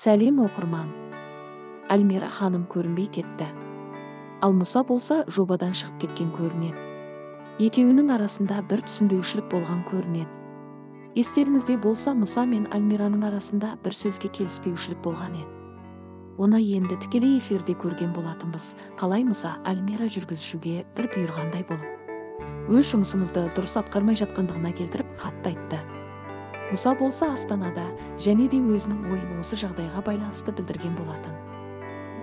Сәлем оқырман. Альмира ханым көрінбей кетті. Ал Мұса болса жобадан шығып кеткен көрінеді. Екеуінің арасында бір түсінбеушілік болған көрінеді. Естеріңізде болса, Мұса мен Альмираның арасында бір сөзге келіспеушілік болған еді. Оны енді тікелей эфирде көрген болатынбыз. Қалай Мұса Альмира жүргізушіге бір бұйырғандай болып, өз жұмысымызды дұрыс атқармай жатқандығына келтіріп қатты айтты. Мұса болса Астанада және де өзінің ойын осы жағдайға байланысты білдірген болатын.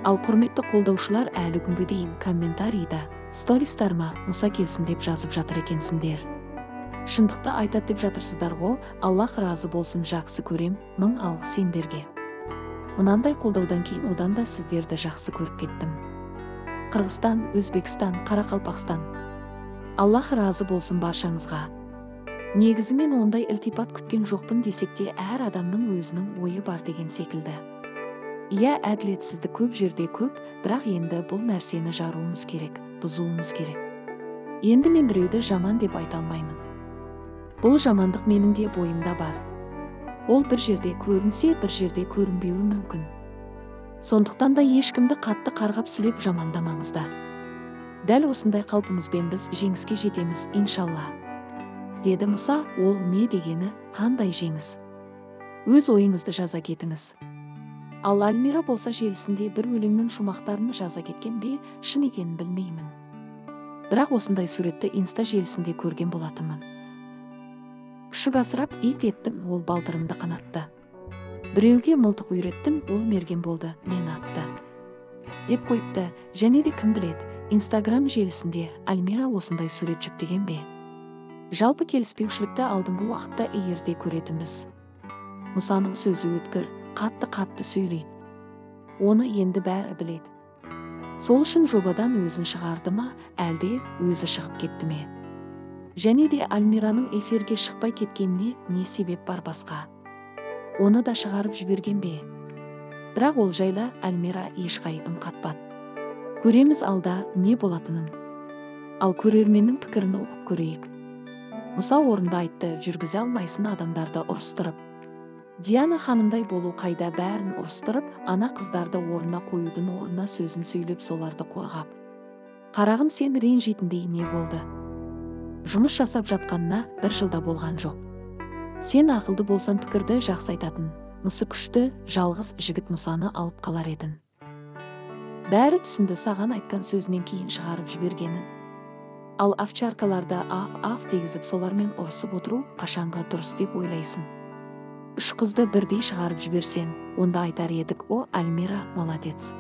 Ал құрметті қолдаушылар, әлі күнге дейін комментарийда стористарыма Мұса келсін деп жазып жатыр екенсіңдер. Шындықты айтады деп жатырсыздар ғой. Аллах разы болсын, жақсы көрем, мың алғыс сендерге. Мұнандай қолдаудан кейін одан да сіздерді жақсы көріп кеттім. Қырғызстан, Өзбекстан, Қарақалпақстан. Аллах разы болсын баршаңызға. Негізі мен ондай ілтипат күткен жоқпын десек те, әр адамның өзінің ойы бар деген секілді. Иә, әділетсіздік көп жерде көп, бірақ енді бұл нәрсені жаруымыз керек, бұзуымыз керек. Енді мен біреуді жаман деп айта алмаймын. Бұл жамандық менің де бойымда бар. Ол бір жерде көрінсе, бір жерде көрінбеуі мүмкін. Сондықтан да ешкімді қатты қарғап сілеп жамандамаңыздар. Дәл осындай қалпымызбен біз жеңіске жетеміз, иншалла. Деді Мұса. Ол не дегені, қандай жеңіс? Өз ойыңызды жаза кетіңіз. Ал Альмира болса желісінде бір өлеңнің шумақтарын жаза кеткен бе, шын екенін білмеймін. Бірақ осындай суретті инста желісінде көрген болатынмын. Күшік асырап ит еттім, ол балтырымды қанатты. Біреуге мылтық үйреттім, ол мерген болды, мен атты. Деп қойыпты. Және де кім біледі, Инстаграм желісінде Альмира осындай сурет жүктеген бе? Жалпы келіспеушілікті алдыңғы уақытта егерде көретінбіз. Мұсаның сөзі өткір, қатты сөйлейді. Оны енді бәрі біледі. Сол үшін жобадан өзін шығарды ма, әлде өзі шығып кетті ме? Және де Альмираның эфирге шықпай кеткеніне не себеп бар басқа? Оны да шығарып жіберген бе? Бірақ ол жайлы Альмира ешқай үн қатпады. Көреміз алда не болатынын. Ал көрерменнің пікірін оқып көрейік. Мұса орында айтты, жүргізе алмайсын адамдарды ұрыстырып. Диана ханымдай болу қайда, бәрін ұрыстырып, ана қыздарды орнына қоюдың орнына сөзін сөйлеп соларды қорғап. Қарағым, сен ренжитіндей не болды? Жұмыс жасап жатқанына бір жылда болған жоқ. Сен ақылды болсан пікірді жақсы айтатын, мысы күшті, жалғыз жігіт Мұсаны алып қалар едің. Бәрі түсінді саған айтқан сөзінен кейін шығарып жібергенін. Ал овчаркаларды аф дегізіп солармен ұрысып отыру қашанға дұрыс деп ойлайсың? Үш қызды бірдей шығарып жіберсен, онда айтар едік, о, Альмира молодец.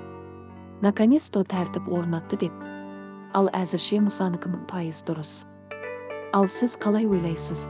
Наконец-то тәртіп орнатты деп. Ал әзірше Мұсанікі 1000% дұрыс. Ал сіз қалай ойлайсыз?